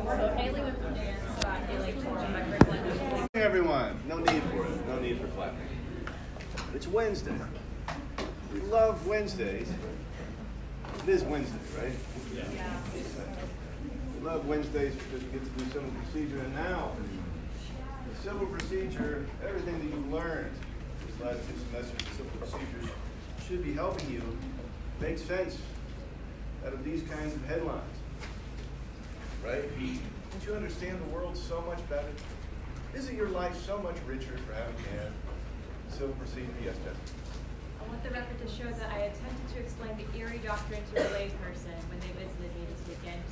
So Haley went from dance, so Haley for my curriculum. Hey everyone, no need for it, no need for clapping. It's Wednesday. We love Wednesdays. It is Wednesday, right? Yeah. We love Wednesdays because we get to do civil procedure, and now the civil procedure, everything that you learned these last 2 semesters of civil procedures should be helping you make sense out of these kinds of headlines, right? Don't you understand the world so much better? Isn't your life so much richer for having had civil procedure? Yes, Jessica. I want the record to show that I attempted to explain the Erie doctrine to a layperson when they visited me this weekend.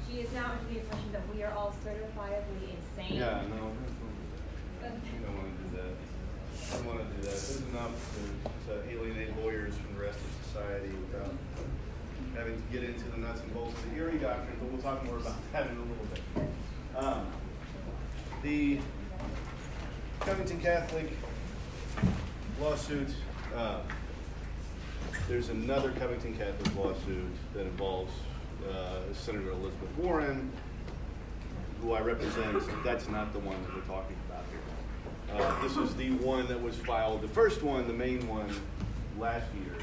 She is now under the impression that we are all certifiably insane. Yeah, no, we don't want to do that. I don't want to do that. This is enough to alienate lawyers from the rest of society without having to get into the nuts and bolts of the Erie doctrine, but we'll talk more about that in a little bit. The Covington Catholic lawsuit, there's another Covington Catholic lawsuit that involves Senator Elizabeth Warren, who I represent. That's not the one that we're talking about here. This is the one that was filed, the first one, the main one, last year.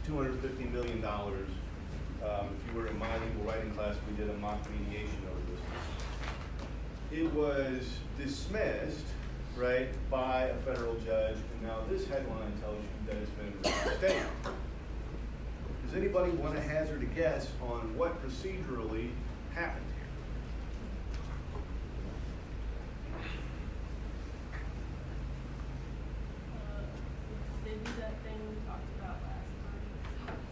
$250 million. If you were in my legal writing class, we did a mock mediation over this. It was dismissed, right, by a federal judge, and now this headline tells you that it's been reinstated. Does anybody want to hazard a guess on what procedurally happened here? They do that thing we talked about last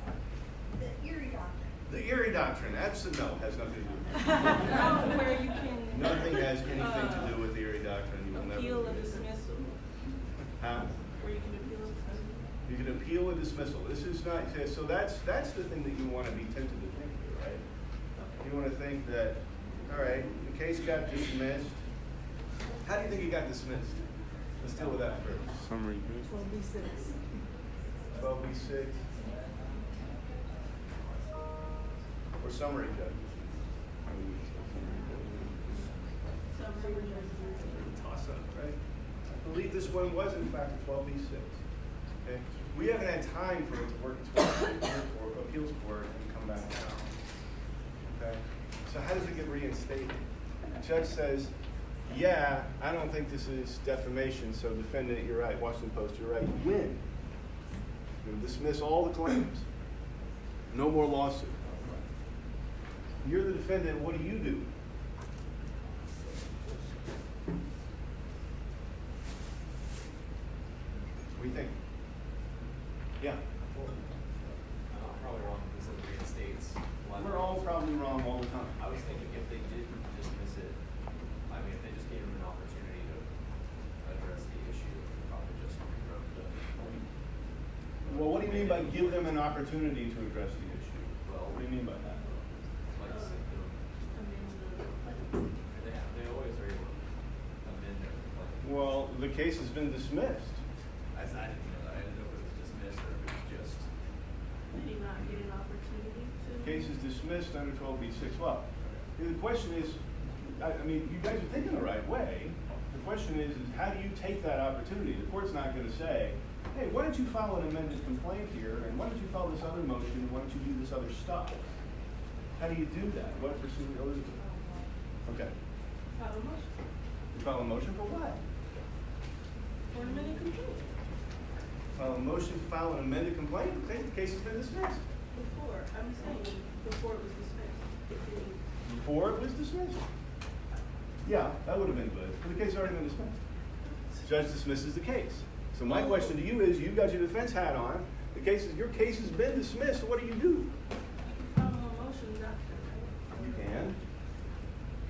time. The Erie doctrine. The Erie doctrine, absolutely, no, has nothing to do with it. Oh, where you can Nothing has anything to do with the Erie doctrine. You will never appeal do a it. dismissal. Huh? Where you can appeal a dismissal. You can appeal a dismissal. This is not, so that's the thing that you want to be tempted to think here, right? You want to think that, all right, the case got dismissed. How do you think it got dismissed? Let's deal with that first. Summary. 12B6. 12B6. Or summary judge. Summary judgment. Toss up, right? I believe this one was in fact a 12B6. Okay? We haven't had time for it to work its way through the appeals court and come back down. Okay? So how does it get reinstated? The judge says, yeah, I don't think this is defamation, so defendant, you're right. Washington Post, you're right. You win. You dismiss all the claims. No more lawsuit. You're the defendant, what do you do? What do you think? Yeah. Probably wrong because it reinstates. We're all probably wrong all the time. I was thinking if they didn't dismiss it, I mean, if they just gave them an opportunity to address the issue, they probably just rewrote the. Well, what do you mean by give them an opportunity to address the issue? Well, What do you mean by that? like I said, they always are able to amend their complaint. Well, the case has been dismissed. I didn't know that. I didn't know if it was dismissed or if it was just. Did he not get an opportunity to? Case is dismissed under 12B6. Well, the question is, I mean, you guys are thinking the right way. The question is how do you take that opportunity? The court's not going to say, hey, why don't you file an amended complaint here, and why don't you file this other motion, why don't you do this other stuff? How do you do that? What procedure? Okay. File a motion You file a motion for what? for an amended complaint. File a motion to file an amended complaint? Okay, the case has been dismissed. Before, I'm saying, before it was dismissed. If they- Before it was dismissed? Yeah, that would have been good, but the case has already been dismissed. The judge dismisses the case. So my question to you is, you've got your defense hat on, your case has been dismissed, so what do? You can file a motion doctrine, right? You can.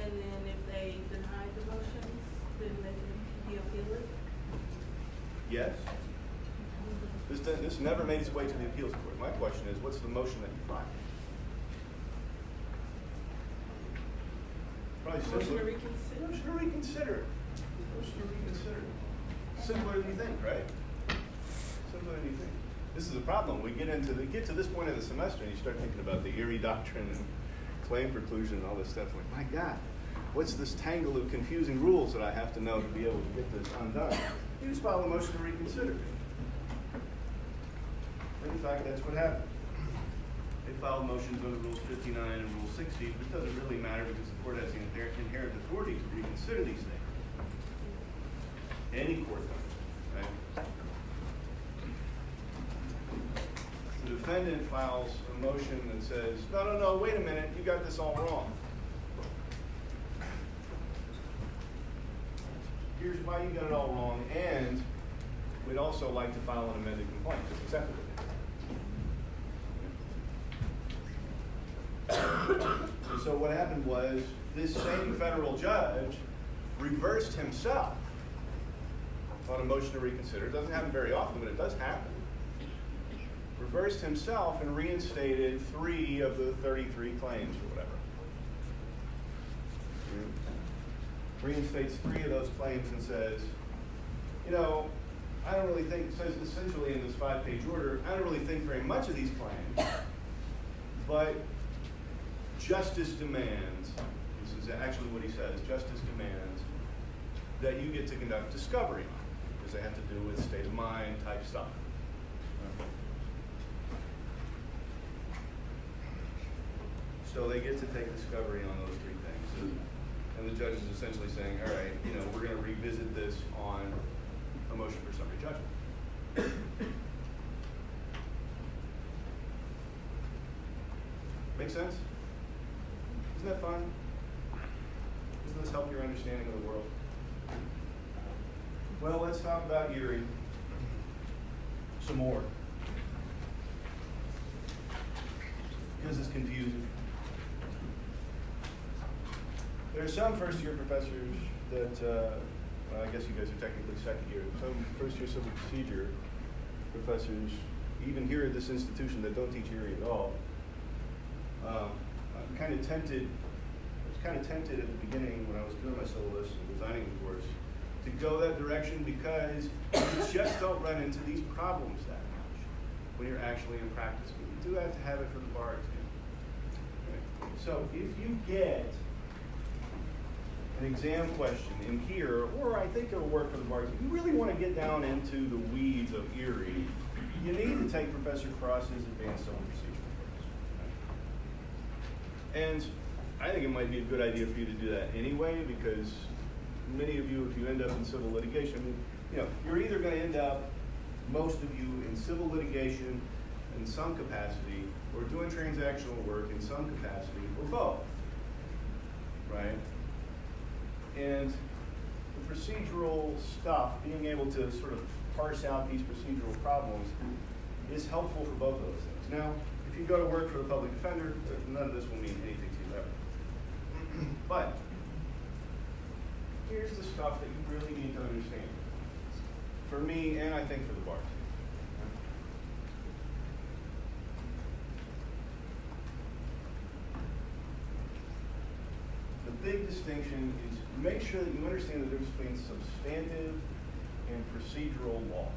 And then if they deny the motions, then they can appeal it. Yes. This never made its way to the appeals court. My question is, what's the motion that you filed? Probably Motion to simpler. reconsider. Motion to reconsider. Motion to reconsider. Simpler than you think, right? Simpler than you think. This is a problem. We get to this point of the semester and you start thinking about the Erie doctrine and claim preclusion and all this stuff. Like, my God, what's this tangle of confusing rules that I have to know to be able to get this undone? You just file a motion to reconsider. In fact, that's what happened. They filed motions under Rules 59 and Rule 60, but it doesn't really matter because the court has the inherent authority to reconsider these things. Any court does, right? The defendant files a motion that says, no, wait a minute, you got this all wrong. Here's why you got it all wrong, and we'd also like to file an amended complaint. It's acceptable. And so what happened was this same federal judge reversed himself on a motion to reconsider. It doesn't happen very often, but it does happen. Reversed himself and reinstated 3 of the 33 claims or whatever. Reinstates 3 of those claims and says, I don't really think, says essentially in this 5-page order, I don't really think very much of these claims, but justice demands, this is actually what he says, justice demands that you get to conduct discovery on, because they have to do with state of mind type stuff. So they get to take discovery on those 3 things. And the judge is essentially saying, all right, we're going to revisit this on a motion for summary judgment. Make sense? Isn't that fun? Doesn't this help your understanding of the world? Well, let's talk about Erie some more. Because it's confusing. There are some first-year professors that, I guess you guys are technically second year, some first-year civil procedure professors, even here at this institution, that don't teach Erie at all. I'm kind of tempted, I was kind of tempted at the beginning when I was doing my syllabus and designing the course to go that direction because you just don't run into these problems that much when you're actually in practice. But you do have to have it for the bar exam. Okay. So if you get an exam question in here, or I think it'll work for the bar exam, you really want to get down into the weeds of Erie, you need to take Professor Cross's advanced civil procedure course. And I think it might be a good idea for you to do that anyway, because many of you, if you end up in civil litigation, you're either going to end up, most of you, in civil litigation in some capacity, or doing transactional work in some capacity, or both, right? And the procedural stuff, being able to sort of parse out these procedural problems, is helpful for both of those things. Now, if you go to work for the public defender, none of this will mean anything to you ever. But here's the stuff that you really need to understand. For me, and I think for the bar. The big distinction is make sure that you understand the difference between substantive and procedural law.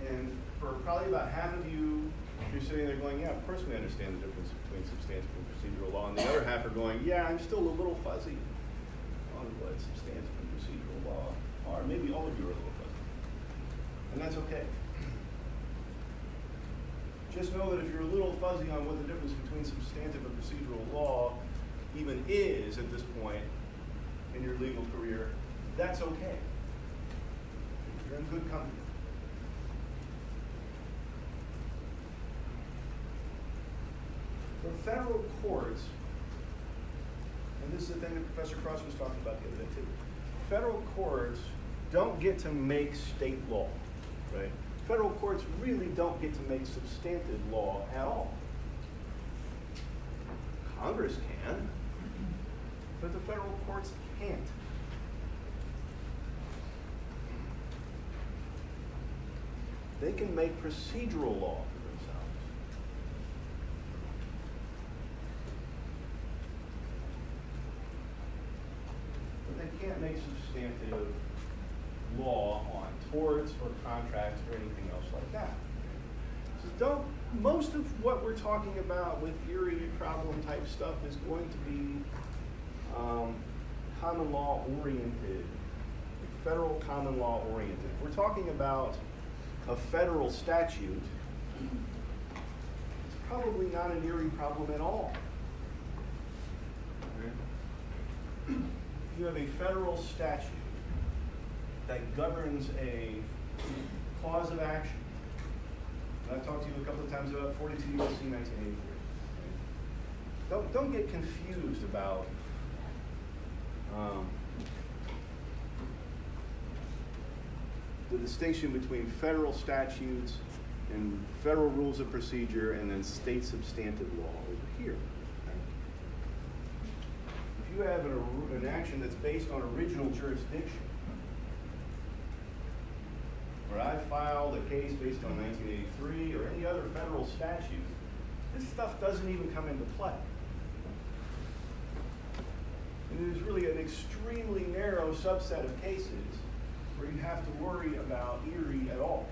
And for probably about half of you, you're sitting there going, yeah, of course we understand the difference between substantive and procedural law. And the other half are going, yeah, I'm still a little fuzzy on what substantive and procedural law are. Maybe all of you are a little fuzzy. And that's okay. Just know that if you're a little fuzzy on what the difference between substantive and procedural law even is at this point in your legal career, that's okay. You're in good company. The federal courts, and this is the thing that Professor Cross was talking about the other day too, federal courts don't get to make state law, right? Federal courts really don't get to make substantive law at all. Congress can, but the federal courts can't. They can make procedural law for themselves. But they can't make substantive law on torts or contracts or anything else like that. So most of what we're talking about with Erie problem type stuff is going to be common law oriented, federal common law oriented. If we're talking about a federal statute, it's probably not an Erie problem at all. If you have a federal statute that governs a cause of action, and I've talked to you a couple of times about 42 U.S.C. 1983. Don't get confused about the distinction between federal statutes and federal rules of procedure and then state substantive law over here. If you have an action that's based on original jurisdiction, where I filed a case based on 1983 or any other federal statute, this stuff doesn't even come into play. And there's really an extremely narrow subset of cases where you have to worry about Erie at all.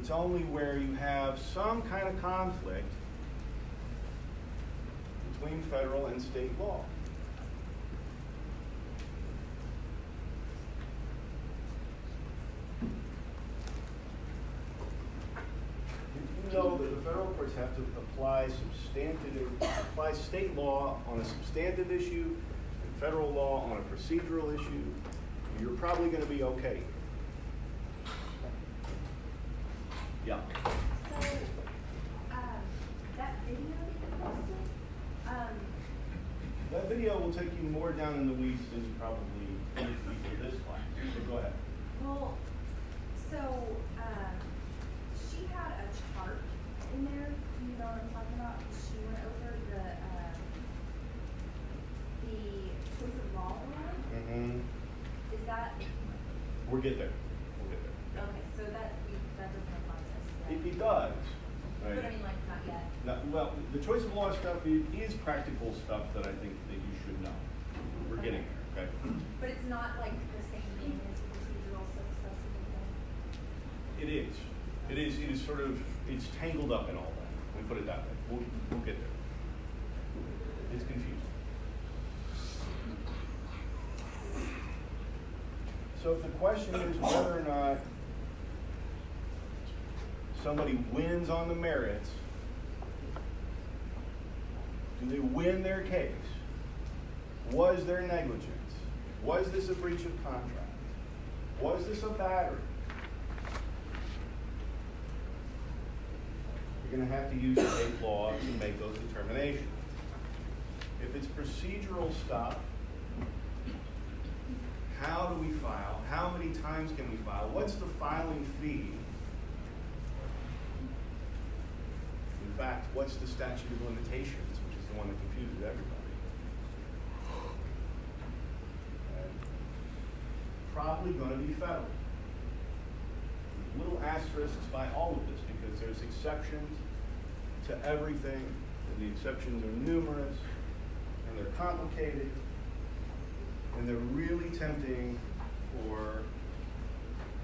It's only where you have some kind of conflict between federal and state law. You know that the federal courts have to apply state law on a substantive issue and federal law on a procedural issue. You're probably going to be okay. Yeah. So, that video that you posted, That video will take you more down in the weeds than you probably need for this class. So go ahead. well, so, she had a chart in there, you know what I'm talking about? She went over the choice of law one. Mm-hmm. Is that, We'll get there. We'll get there. okay, so that doesn't apply to us, right? It does. Right. But I mean, like, not yet. Now, well, the choice of law stuff is practical stuff that I think that you should know. We're getting there, okay? But it's not like the same thing as the procedural substantive thing? It is. It is sort of, it's tangled up in all that. Let me put it that way. We'll get there. It's confusing. So if the question is whether or not somebody wins on the merits, do they win their case? Was there negligence? Was this a breach of contract? Was this a battery? You're going to have to use state law to make those determinations. If it's procedural stuff, how do we file? How many times can we file? What's the filing fee? In fact, what's the statute of limitations, which is the one that confuses everybody? Probably going to be federal. Little asterisks by all of this because there's exceptions to everything, and the exceptions are numerous, and they're complicated, and they're really tempting for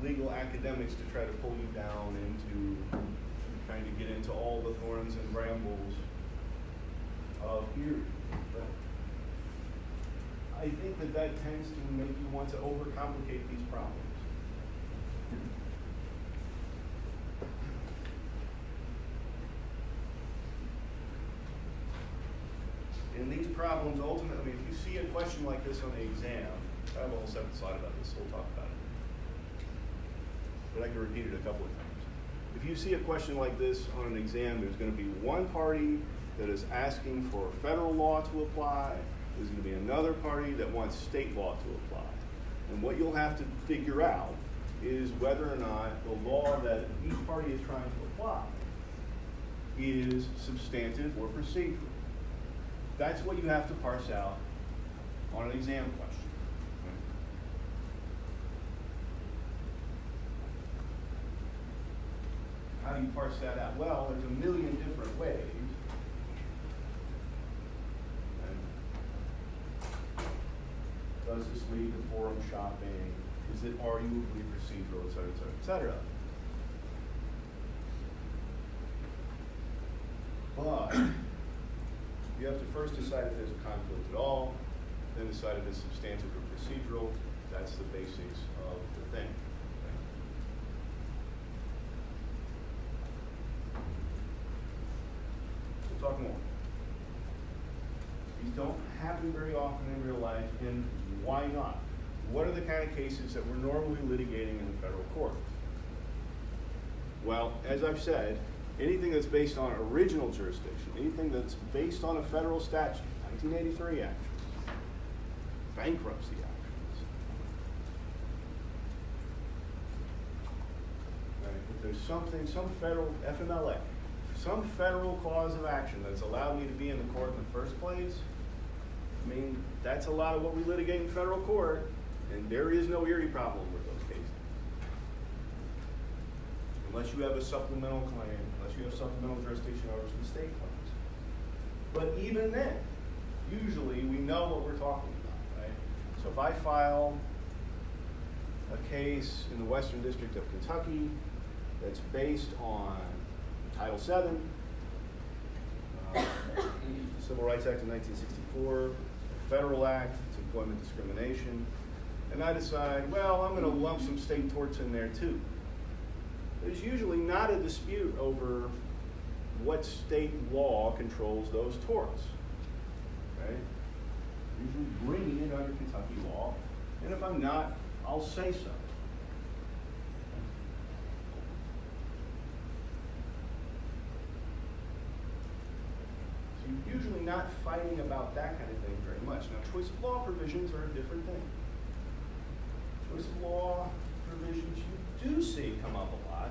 legal academics to try to pull you down into trying to get into all the thorns and brambles of Erie. But I think that tends to make you want to overcomplicate these problems. And these problems ultimately, if you see a question like this on the exam, I have a whole separate slide about this, so we'll talk about it. But I can repeat it a couple of times. If you see a question like this on an exam, there's going to be one party that is asking for federal law to apply. There's going to be another party that wants state law to apply. And what you'll have to figure out is whether or not the law that each party is trying to apply is substantive or procedural. That's what you have to parse out on an exam question. How do you parse that out? Well, there's a million different ways. And does this lead to forum shopping? Is it arguably procedural, et cetera, et cetera, et cetera? But you have to first decide if there's a conflict at all, then decide if it's substantive or procedural. That's the basics of the thing. We'll talk more. These don't happen very often in real life, and why not? What are the kind of cases that we're normally litigating in the federal court? Well, as I've said, anything that's based on original jurisdiction, anything that's based on a federal statute, 1983 actions, bankruptcy actions. Right? If there's something, some federal FMLA, some federal cause of action that's allowed me to be in the court in the first place, I mean, that's a lot of what we litigate in federal court, and there is no Erie problem with those cases. Unless you have a supplemental claim, unless you have supplemental jurisdiction over some state claims. But even then, usually we know what we're talking about, right? So if I file a case in the Western District of Kentucky that's based on Title VII, Civil Rights Act of 1964, a federal act, it's employment discrimination, and I decide, well, I'm going to lump some state torts in there too. There's usually not a dispute over what state law controls those torts, right? Usually bringing it under Kentucky law, and if I'm not, I'll say so. So you're usually not fighting about that kind of thing very much. Now, choice of law provisions are a different thing. Choice of law provisions you do see come up a lot,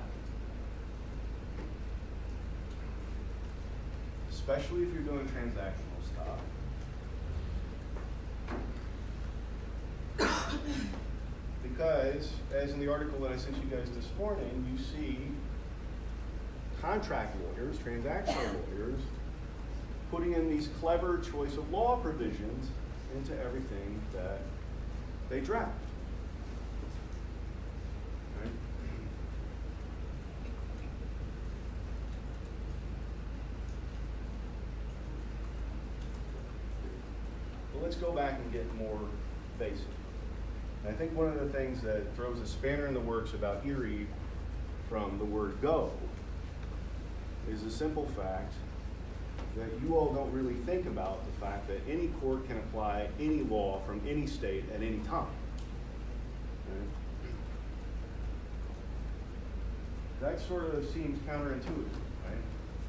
especially if you're doing transactional stuff. Because, as in the article that I sent you guys this morning, you see contract lawyers, transactional lawyers, putting in these clever choice of law provisions into everything that they draft. Right? Well, let's go back and get more basic. And I think one of the things that throws a spanner in the works about Erie from the word go is the simple fact that you all don't really think about the fact that any court can apply any law from any state at any time. Right? That sort of seems counterintuitive, right?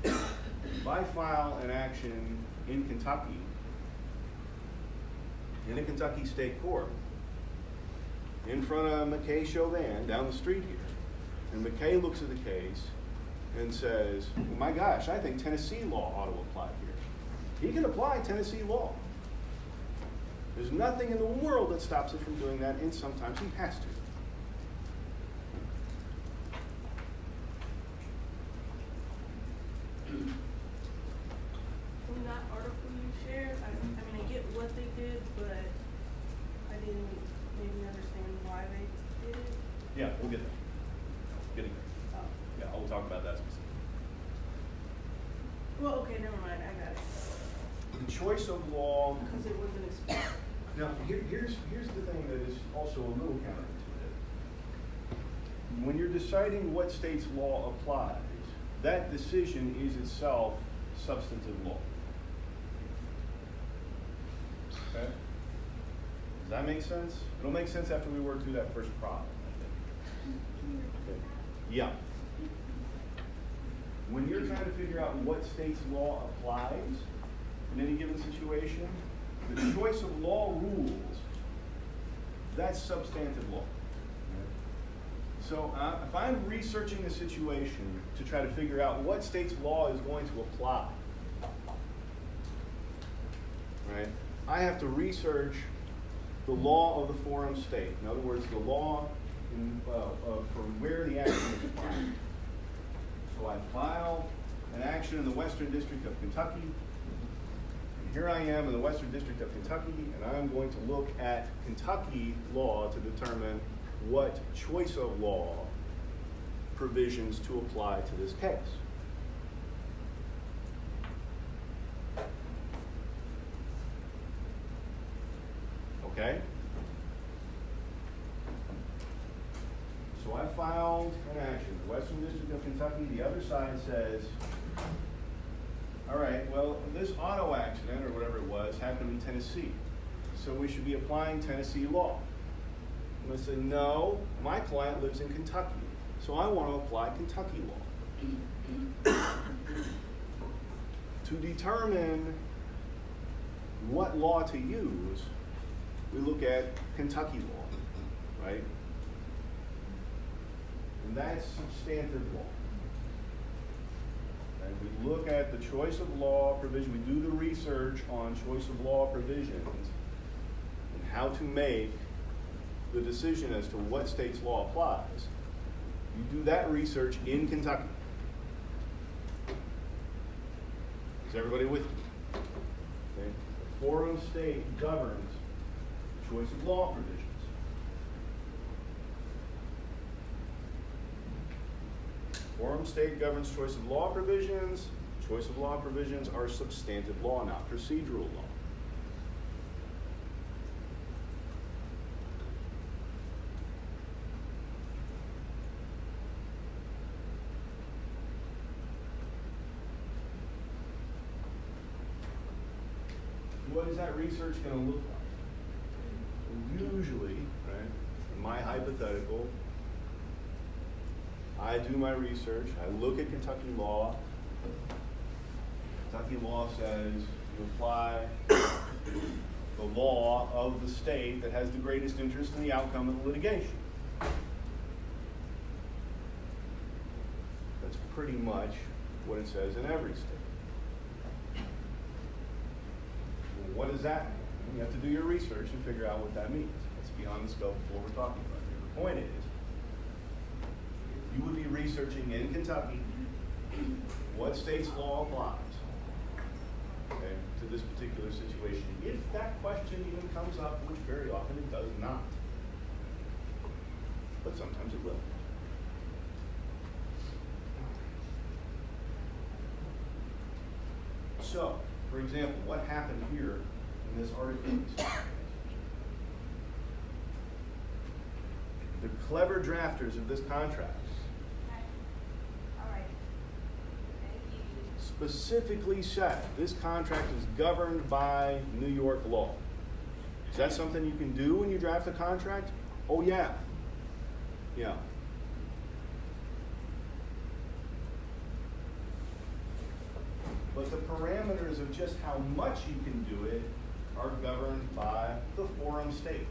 If I file an action in Kentucky, in a Kentucky state court, in front of McKay Chauvin down the street here, and McKay looks at the case and says, well, my gosh, I think Tennessee law ought to apply here. He can apply Tennessee law. There's nothing in the world that stops it from doing that, and sometimes he has to. In that article you shared, I mean, I get what they did, but I didn't maybe understand why they did it. Yeah, we'll get there. Getting there. Oh. Yeah, I'll talk about that specifically. Well, okay, never mind, I got it. The choice of law. Because it wasn't explained. Now, here's the thing that is also a little counterintuitive. When you're deciding what state's law applies, that decision is itself substantive law. Okay? Does that make sense? It'll make sense after we work through that first problem, I think. Okay. Yeah. When you're trying to figure out what state's law applies in any given situation, the choice of law rules, that's substantive law. So if I'm researching a situation to try to figure out what state's law is going to apply, right, I have to research the law of the forum state. In other words, the law for where the action is applied. So I file an action in the Western District of Kentucky. And here I am in the Western District of Kentucky, and I'm going to look at Kentucky law to determine what choice of law provisions to apply to this case. Okay? So I filed an action, the Western District of Kentucky. The other side says, all right, well, this auto accident, or whatever it was, happened in Tennessee. So we should be applying Tennessee law. And I said, no, my client lives in Kentucky, so I want to apply Kentucky law. To determine what law to use, we look at Kentucky law, right? And that's substantive law. And we look at the choice of law provision, we do the research on choice of law provisions and how to make the decision as to what state's law applies. You do that research in Kentucky. Is everybody with me? Okay. The forum state governs choice of law provisions. Forum state governs choice of law provisions. Choice of law provisions are substantive law, not procedural law. What is that research going to look like? Usually, right, in my hypothetical, I do my research, I look at Kentucky law. Kentucky law says you apply the law of the state that has the greatest interest in the outcome of the litigation. That's pretty much what it says in every state. What does that mean? You have to do your research and figure out what that means. It's beyond the scope of what we're talking about here. The point is, you would be researching in Kentucky what state's law applies, okay, to this particular situation. If that question even comes up, which very often it does not, but sometimes it will. So, for example, what happened here in this article? The clever drafters of this contract specifically said this contract is governed by New York law. Is that something you can do when you draft a contract? Oh yeah. Yeah. But the parameters of just how much you can do it are governed by the forum state.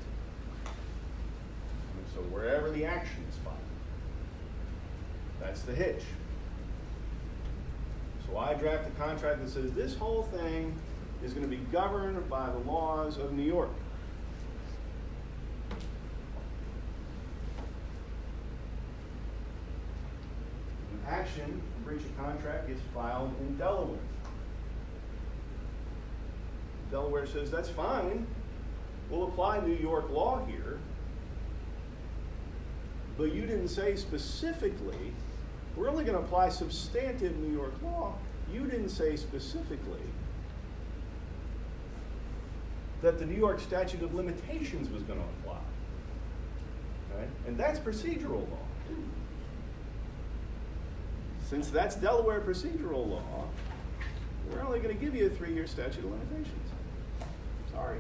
And so wherever the action is filed, that's the hitch. So I draft a contract that says this whole thing is going to be governed by the laws of New York. An action, breach of contract, gets filed in Delaware. Delaware says, that's fine. We'll apply New York law here. But you didn't say specifically, we're only going to apply substantive New York law. You didn't say specifically that the New York statute of limitations was going to apply. Right? And that's procedural law. Since that's Delaware procedural law, we're only going to give you a 3-year statute of limitations. Sorry.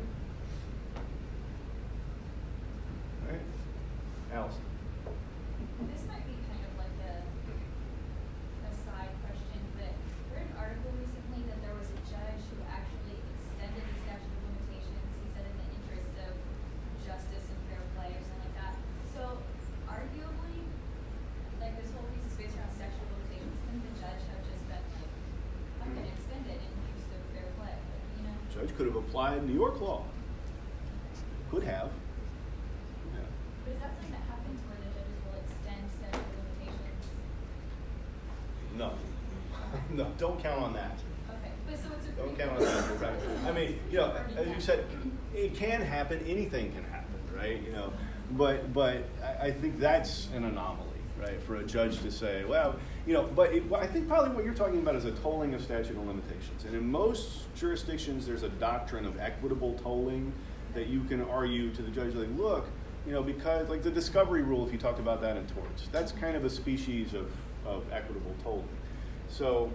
All right? Allison. This might be kind of like a side question, but I read an article recently that there was a judge who actually extended the statute of limitations. He said in the interest of justice and fair play or something like that. So arguably, like this whole piece is based around statute of limitations. Couldn't the judge have just been like, I'm going to extend it in the interest of fair play? You know? Judge could have applied New York law. Could have. Yeah. But is that something that happens where the judges will extend statute of limitations? No. No, don't count on that. Okay, but so it's a Don't pretty count on that. I mean, you know, as you said, it can happen. Anything can happen, right? You know, But I think that's an anomaly, right, for a judge to say, well, you know, I think probably what you're talking about is a tolling of statute of limitations. And in most jurisdictions, there's a doctrine of equitable tolling that you can argue to the judge, like, look, you know, because, like the discovery rule, if you talked about that in torts, that's kind of a species of equitable tolling. So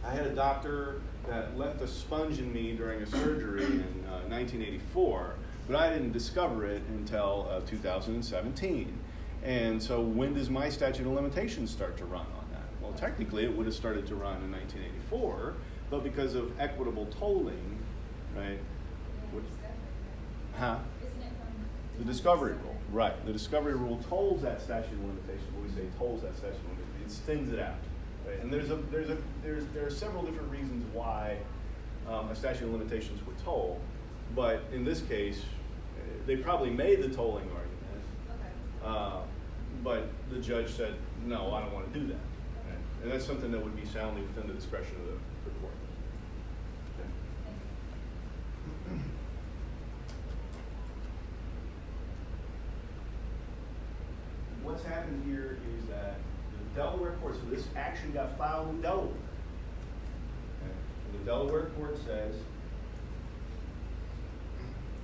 I had a doctor that left a sponge in me during a surgery in 1984, but I didn't discover it until 2017. And so when does my statute of limitations start to run on that? Well, technically it would have started to run in 1984, but because of equitable tolling, right? Huh? Isn't it from? The discovery rule, right. The discovery rule tolls that statute of limitations. When we say tolls that statute of limitations, it thins it out. Right? And there are several different reasons why a statute of limitations would toll, but in this case, they probably made the tolling argument, Okay. but the judge said, no, I don't want to do that. Right? And that's something that would be soundly within the discretion of the court. Okay. Thank you. What's happened here is that the Delaware court, so this action got filed in Delaware. Okay? And the Delaware court says,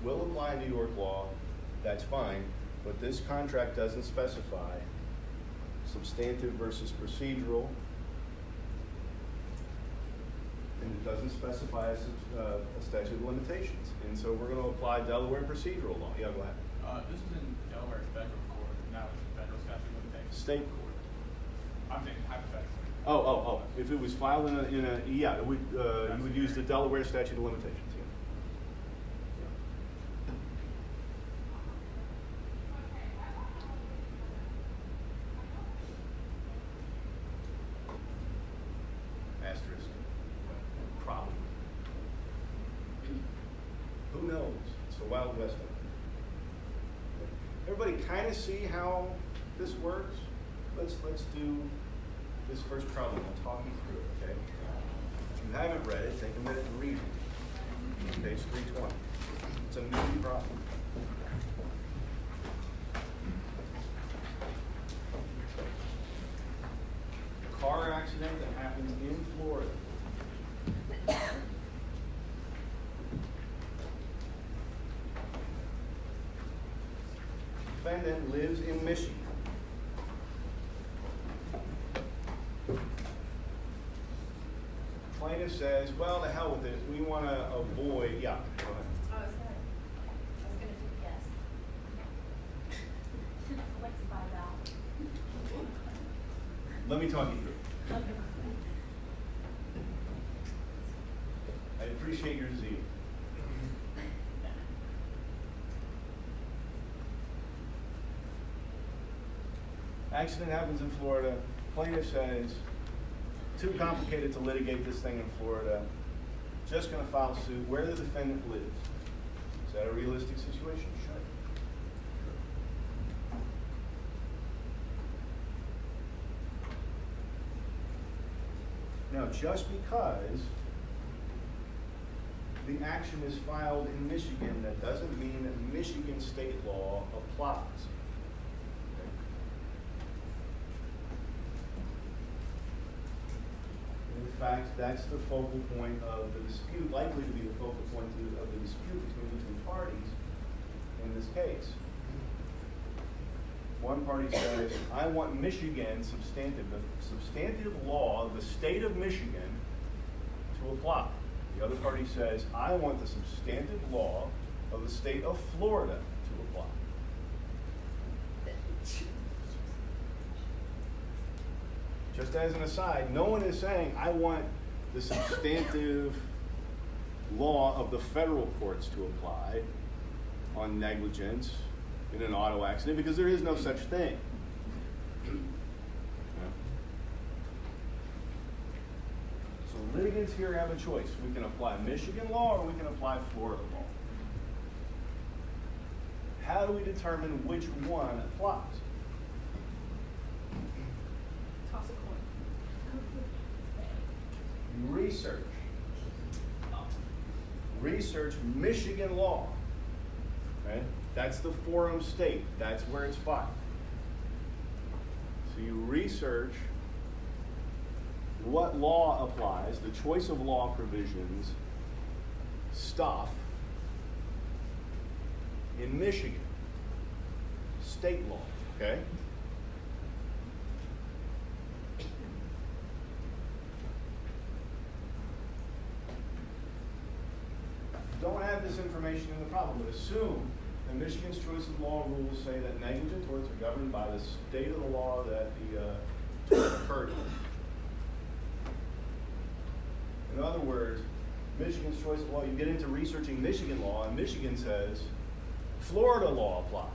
we'll apply New York law, that's fine, but this contract doesn't specify substantive versus procedural, and it doesn't specify a statute of limitations. And so we're going to apply Delaware procedural law. Yeah, go ahead. This is in Delaware federal court, now it's in federal statute of limitations. State court. I'm thinking hypothetically. Oh. If it was filed in a yeah, it would, you would use the Delaware statute of limitations. Yeah. Asterisk. Probably. Who knows? It's the Wild West. Everybody kind of see how this works? Let's do this first problem. I'll talk you through it, okay? If you haven't read it, take a minute and read it. Page 320. It's a meaty problem. A car accident that happens in Florida. Defendant lives in Michigan. Plaintiff says, well, the hell with it. We want to avoid, yeah, go ahead. Oh, is that? I was gonna take a guess. Let's find out. Let me talk you through it. I appreciate your zeal. Accident happens in Florida. Plaintiff says, too complicated to litigate this thing in Florida. Just going to file suit where the defendant lives. Is that a realistic situation? Sure. Now, just because the action is filed in Michigan, that doesn't mean that Michigan state law applies. Okay? In fact, that's the focal point of the dispute, likely to be the focal point of the dispute between the two parties in this case. One party says, I want Michigan substantive law of the state of Michigan to apply. The other party says, I want the substantive law of the state of Florida to apply. Just as an aside, no one is saying, I want the substantive law of the federal courts to apply on negligence in an auto accident, because there is no such thing. So litigants here have a choice. We can apply Michigan law or we can apply Florida law. How do we determine which one applies? Toss a coin. You research Michigan law, right? That's the forum state. That's where it's filed. So you research what law applies, the choice of law provisions, stuff in Michigan, state law, okay? Don't have this information in the problem, but assume that Michigan's choice of law rules say that negligent torts are governed by the state of the law that the tort occurred in. In other words, Michigan's choice of law, you get into researching Michigan law, and Michigan says Florida law applies.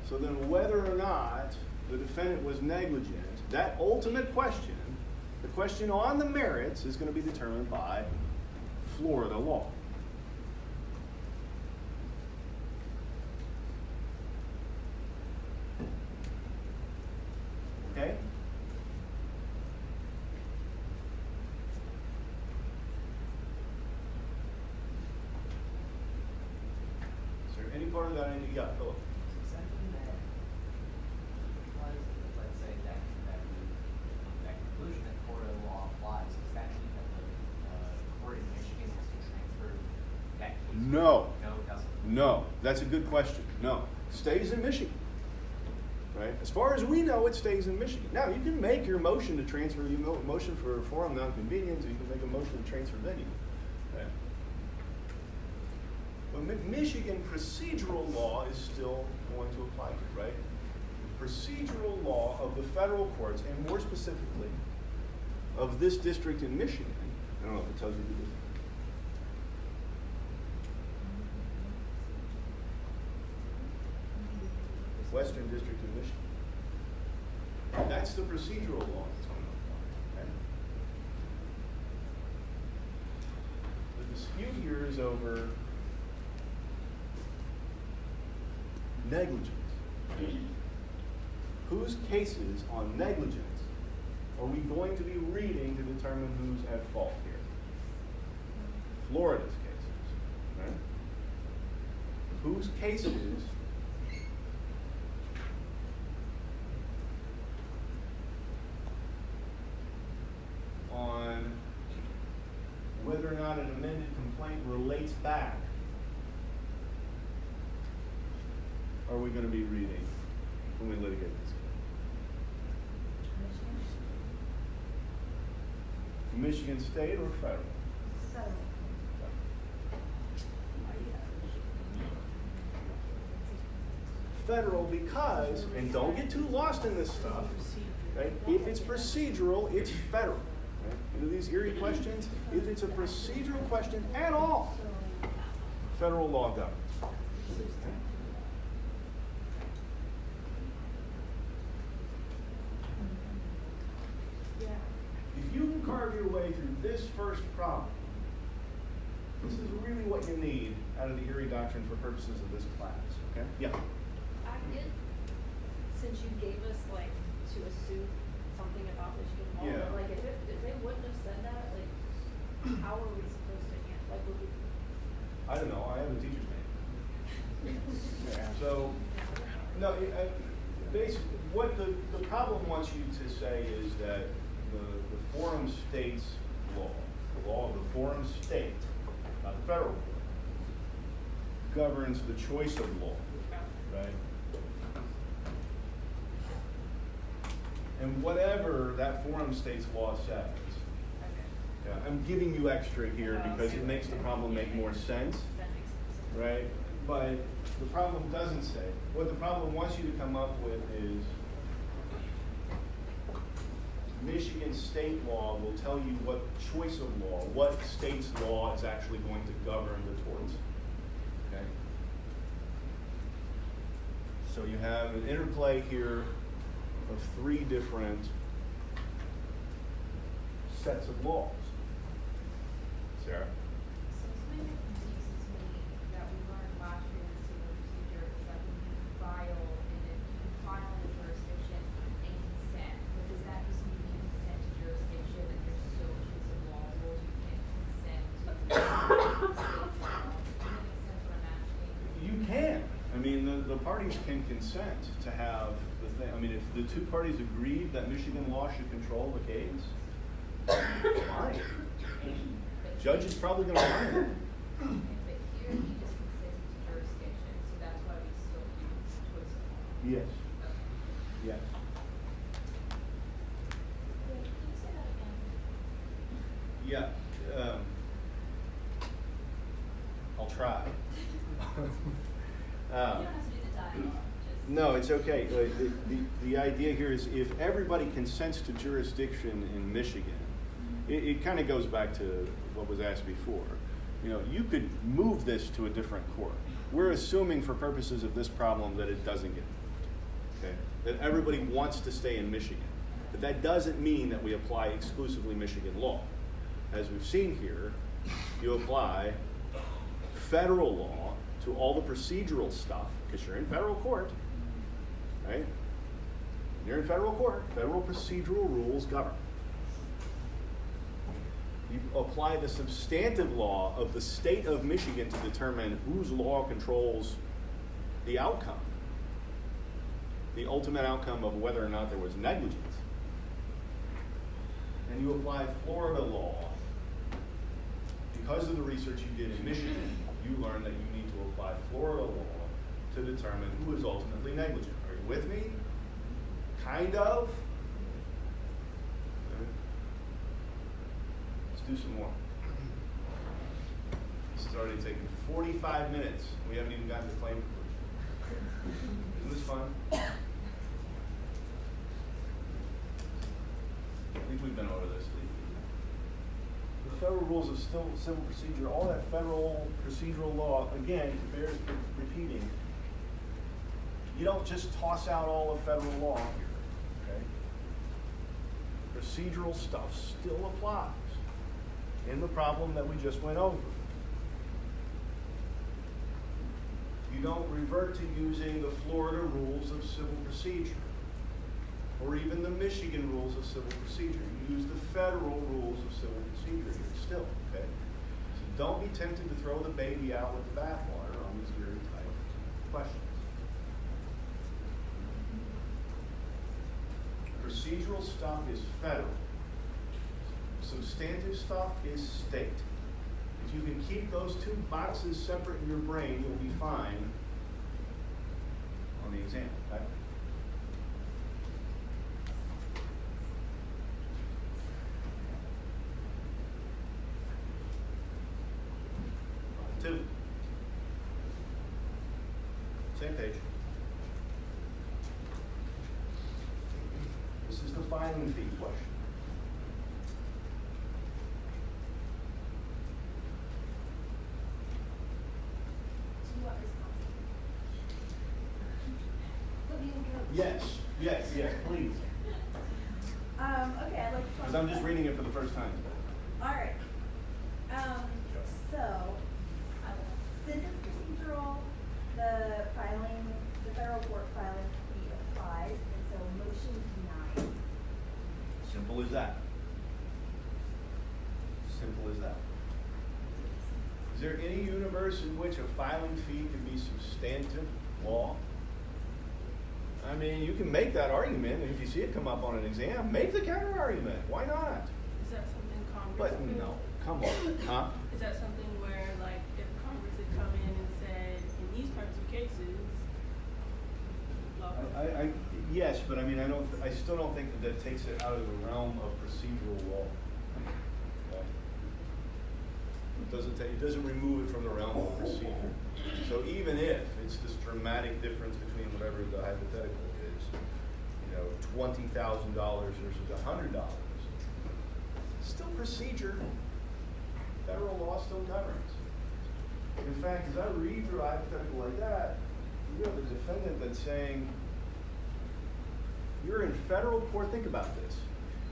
So then whether or not the defendant was negligent, that ultimate question, the question on the merits, is going to be determined by Florida law. Okay? Is there any part of that you got, Philip? Something that was, let's say that conclusion that Florida law applies, does that mean that the court in Michigan has to transfer that case? No. No, it doesn't. No. That's a good question. No. Stays in Michigan. Right? As far as we know, it stays in Michigan. Now, you can make your motion to transfer, motion for forum nonconvenience, or you can make a motion to transfer venue. Okay? But Michigan procedural law is still going to apply here, right? The procedural law of the federal courts, and more specifically, of this district in Michigan, I don't know if it tells you this. Western District of Michigan. That's the procedural law that's going to apply. Okay? The dispute here is over negligence. Whose cases on negligence are we going to be reading to determine who's at fault here? Florida's cases. Right? Whose cases on whether or not an amended complaint relates back are we going to be reading when we litigate this case? Michigan State or federal? Federal. Federal because, and don't get too lost in this stuff, right? If it's procedural, it's federal. Right? You know these eerie questions? If it's a procedural question at all, federal law governs. If you can carve your way through this first problem, this is really what you need out of the Erie Doctrine for purposes of this class. Okay? Yeah. I get, since you gave us like to assume something about Michigan law, Yeah. but like if they wouldn't have said that, like how are we supposed to handle, like would we? I don't know. I have a teacher's name. So, no, basically, what the problem wants you to say is that the forum state's law, the law of the forum state, not the federal law, governs the choice of law, right? And whatever that forum state's law says, yeah, I'm giving you extra here because it makes the problem make more sense, That makes sense. right? But the problem doesn't say. What the problem wants you to come up with is Michigan state law will tell you what choice of law, what state's law is actually going to govern the torts. Okay? So you have an interplay here of three different sets of laws. Sarah? So something that confuses me that we learned last year in civil procedure is that when you file in a jurisdiction and consent, but does that just mean you consent to jurisdiction and there's still a choice of I mean, the parties can consent to have the thing, I mean, if the two parties agreed that Michigan law should control the case, fine. Judge is probably gonna want it. But here, you just consent to jurisdiction, so that's why we still do choice of law. Yes, Okay. yes. Wait, can you say that again? Yeah, I'll try. You don't have to do the dialogue, just. No, it's okay. The idea here is if everybody consents to jurisdiction in Michigan, it kind of goes back to what was asked before. You know, you could move this to a different court. We're assuming for purposes of this problem that it doesn't get moved, okay? That everybody wants to stay in Michigan. But that doesn't mean that we apply exclusively Michigan law. As we've seen here, you apply federal law to all the procedural stuff, because you're in federal court, right? You're in federal court, federal procedural rules govern. You apply the substantive law of the state of Michigan to determine whose law controls the outcome, the ultimate outcome of whether or not there was negligence. And you apply Florida law. Because of the research you did in Michigan, you learned that you need to apply Florida law to determine who is ultimately negligent. Are you with me? Kind of? Okay. Let's do some more. This has already taken 45 minutes. We haven't even gotten to claim conclusion. Isn't this fun? I think we've been over this. The federal rules of civil procedure, all that federal procedural law, again, bears repeating. You don't just toss out all of federal law here, okay? Procedural stuff still applies in the problem that we just went over. You don't revert to using the Florida rules of civil procedure or even the Michigan rules of civil procedure. You use the federal rules of civil procedure here still, okay? So don't be tempted to throw the baby out with the bathwater on these very type questions. Procedural stuff is federal. Substantive stuff is state. If you can keep those two boxes separate in your brain, you'll be fine on the exam, okay? Two. Same page. This is the filing fee question. Do you want responses? Let me go. Yes, please. Okay, I'd like to. Because I'm just reading it for the first time. All right. So, since it's procedural, the federal court filing fee applies, and so motion denied. Simple as that. Simple as that. Is there any universe in which a filing fee can be substantive law? I mean, you can make that argument, and if you see it come up on an exam, make the counter argument. Why not? Is that something Congress But could? no, come on, huh? Is that something where, like, if Congress had come in and said, in these types of cases, blah, blah, blah. Yes, but I mean, I still don't think that takes it out of the realm of procedural law. Okay? It doesn't remove it from the realm of procedure. So even if it's this dramatic difference between whatever the hypothetical is, $20,000 versus $100, still procedure. Federal law still governs. In fact, as I read through a hypothetical like that, you have a defendant that's saying, you're in federal court, think about this.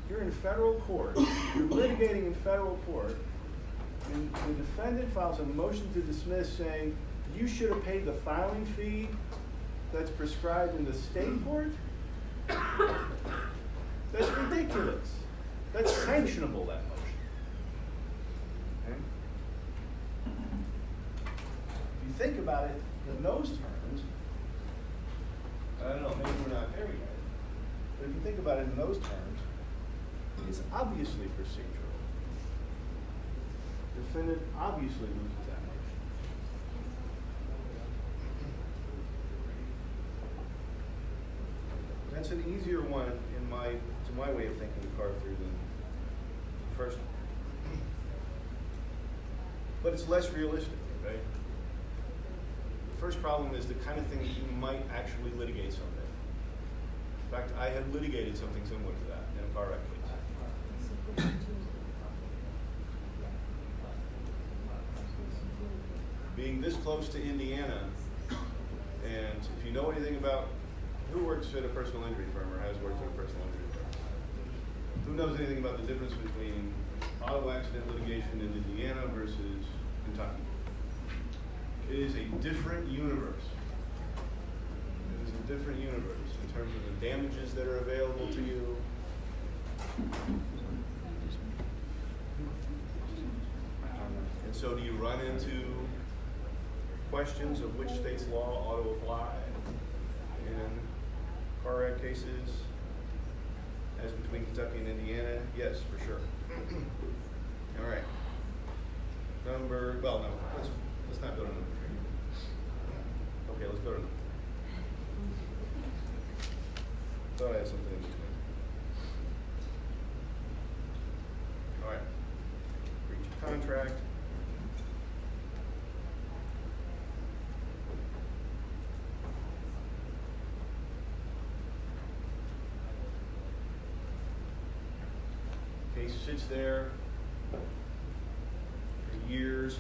You're in federal court, you're litigating in federal court, and the defendant files a motion to dismiss saying, you should have paid the filing fee that's prescribed in the state court? That's ridiculous. That's sanctionable, that motion. Okay? If you think about it, In those terms, I don't know, maybe we're not there yet. But if you think about it in those terms, it's obviously procedural. The defendant obviously loses that motion. That's an easier one to my way of thinking to carve through than the first one. But it's less realistic, okay? The first problem is the kind of thing that you might actually litigate someday. In fact, I had litigated something similar to that in a car wreck case. Being this close to Indiana, and if you know anything about who works at a personal injury firm or has worked at a personal injury firm, who knows anything about the difference between auto accident litigation in Indiana versus Kentucky? It is a different universe. It is a different universe in terms of the damages that are available to you. And so do you run into questions of which state's law ought to apply in car wreck cases as between Kentucky and Indiana? Yes, for sure. All right. Let's not go to number 3. Okay, let's go to number 3. Thought I had something in between. All right. Breach of contract. Case sits there for years.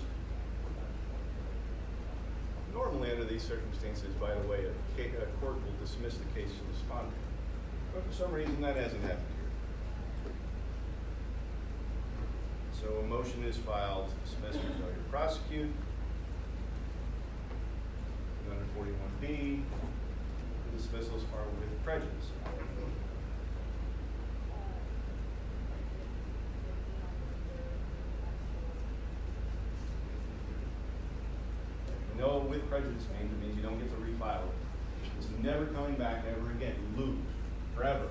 Normally, under these circumstances, by the way, a court will dismiss the case to the respondent. But for some reason, that hasn't happened here. So a motion is filed to dismiss for failure to prosecute. Under 41B, the dismissals are with prejudice. You know what with prejudice means? It means you don't get to refile it. It's never coming back ever again. You lose forever.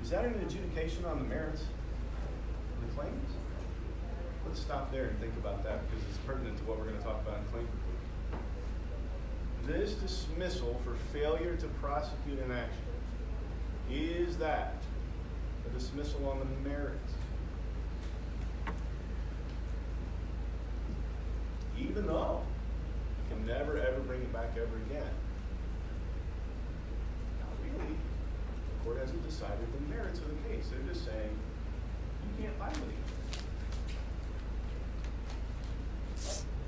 Is that an adjudication on the merits of the claims? Let's stop there and think about that because it's pertinent to what we're going to talk about in claim preclusion. This dismissal for failure to prosecute an action, is that a dismissal on the merits? Even though you can never ever bring it back ever again. Not really. The court hasn't decided the merits of the case. They're just saying, you can't file it again.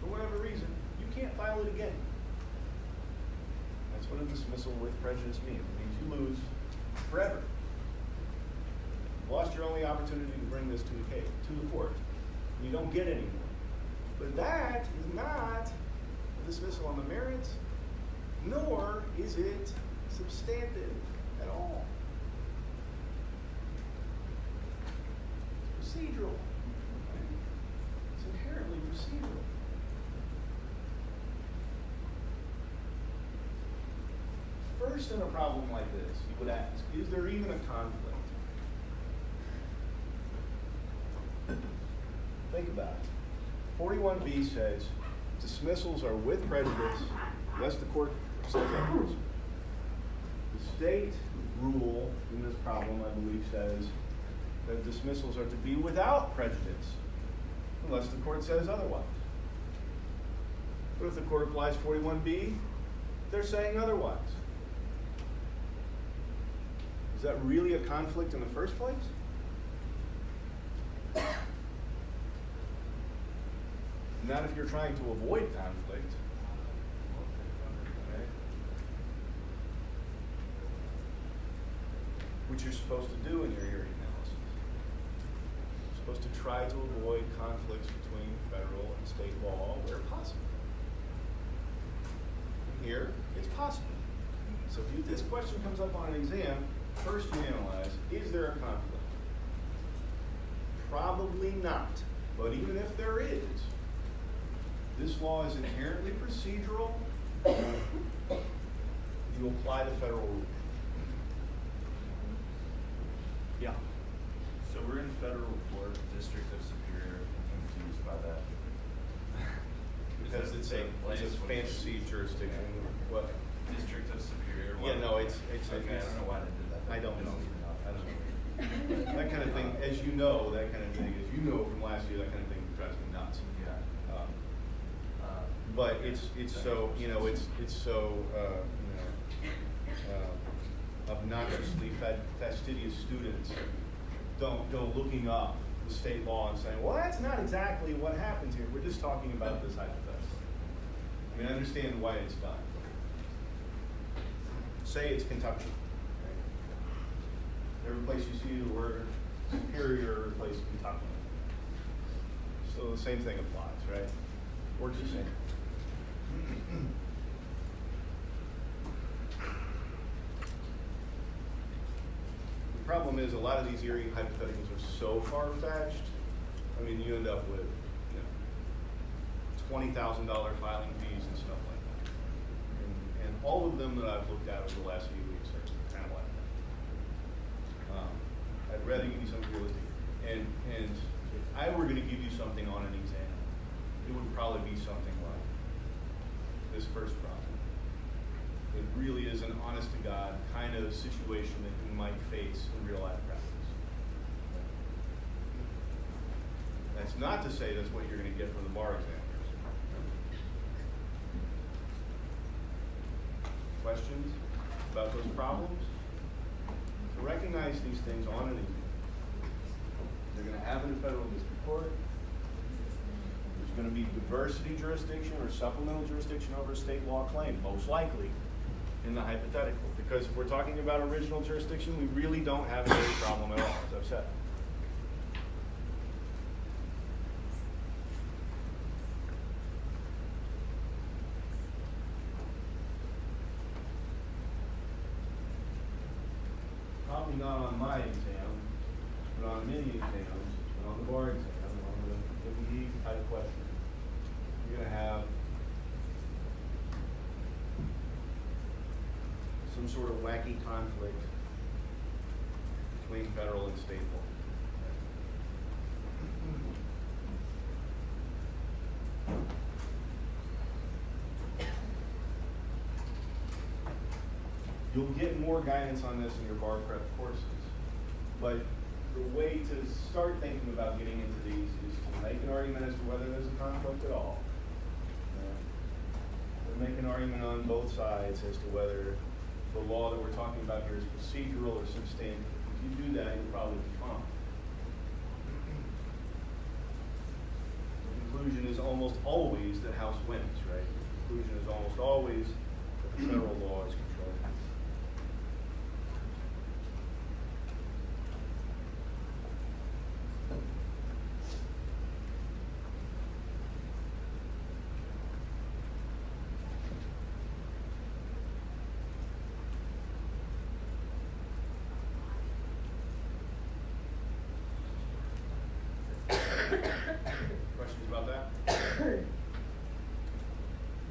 For whatever reason, you can't file it again. That's what a dismissal with prejudice means. It means you lose forever. You've lost your only opportunity to bring this to the court. You don't get any more. But that is not a dismissal on the merits, nor is it substantive at all. It's procedural. It's inherently procedural. First, in a problem like this, you would ask, is there even a conflict? Think about it. 41B says dismissals are with prejudice unless the court says otherwise. The state rule in this problem, I believe, says that dismissals are to be without prejudice unless the court says otherwise. But if the court applies 41B, they're saying otherwise. Is that really a conflict in the first place? Not if you're trying to avoid conflict. Okay? Which you're supposed to do in your hearing analysis. You're supposed to try to avoid conflicts between federal and state law where possible. And here, it's possible. So if this question comes up on an exam, first you analyze, is there a conflict? Probably not. But even if there is, this law is inherently procedural, you apply the federal rule. Yeah. So we're in federal court, District of Superior, I'm confused by that. Because it's a fantasy jurisdiction. What? District of Superior. Yeah, no, it's. Okay, I don't know why they did that. I don't know. I don't know. That kind of thing, as you know, from last year, that kind of thing drives me nuts. Yeah. But it's so, it's so, obnoxiously fastidious students don't go looking up the state law and saying, well, that's not exactly what happens here. We're just talking about this hypothetical. I mean, I understand why it's done. Say it's Kentucky. Right? Every place you see the word superior, replace Kentucky. So the same thing applies, right? Works the same. The problem is a lot of these eerie hypotheticals are so far-fetched. I mean, you end up with, $20,000 filing fees and stuff like that. And all of them that I've looked at over the last few weeks are kind of like that. I'd rather give you something realistic. And if I were going to give you something on an exam, it would probably be something like this first problem. It really is an honest-to-God kind of situation that you might face in real-life practice. That's not to say that's what you're going to get from the bar examiners. Questions about those problems? To recognize these things on an exam. They're going to happen in federal district court. There's going to be diversity jurisdiction or supplemental jurisdiction over a state law claim, most likely, in the hypothetical. Because if we're talking about original jurisdiction, we really don't have any problem at all, as I've said. Probably not on my exam, but on many exams, and on the bar exam, on the MBE type question, you're going to have some sort of wacky conflict between federal and state law. You'll get more guidance on this in your bar prep courses, but the way to start thinking about getting into these is to make an argument as to whether there's a conflict at all. Or make an argument on both sides as to whether the law that we're talking about here is procedural or substantive. If you do that, you'll probably be fine. The conclusion is almost always that House wins, right? The conclusion is almost always that the federal law is controlled. Questions about that?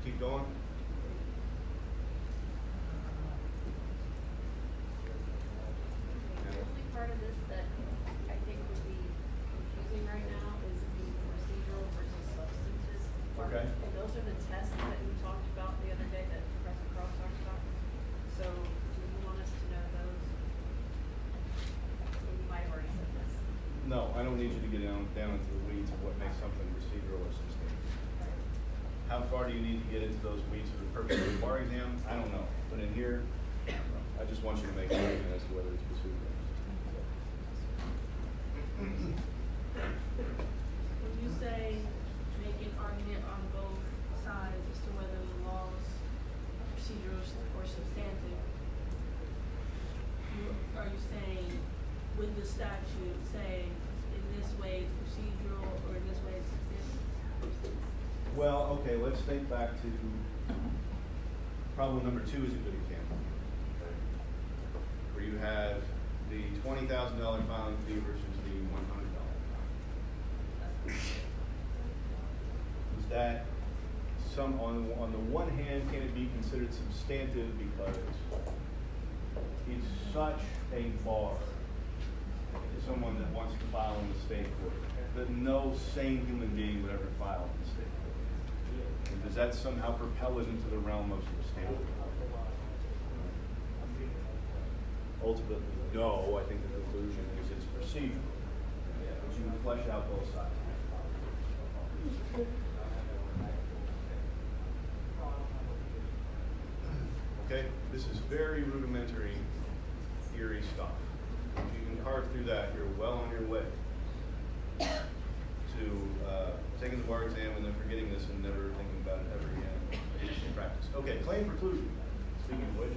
Keep going. The only part of this that I think would be confusing right now is the procedural versus substantive part. Okay. And those are the tests that we talked about the other day that Professor Cross talked about. So do you want us to know those? Or you might have already said this. No, I don't need you to get down into the weeds of what makes something procedural or substantive. How far do you need to get into those weeds for the purpose of the bar exam? I don't know. But in here, I just want you to make an argument as to whether it's procedural. When you say make an argument on both sides as to whether the laws are procedural or substantive, are you saying with the statute say in this way it's procedural or in this way it's substantive? Well, okay, let's think back to problem number 2 is a good example. Okay. Where you have the $20,000 filing fee versus the $100 filing fee. Was that on the one hand, can it be considered substantive because it's such a bar to someone that wants to file in the state court that no sane human being would ever file in the state court? And does that somehow propel it into the realm of substantive? Ultimately, no. I think the conclusion is it's procedural. But you flesh out both sides. Okay, this is very rudimentary, eerie stuff. If you can carve through that, you're well on your way to taking the bar exam and then forgetting this and never thinking about it ever again in practice. Okay, claim preclusion. Speaking of which.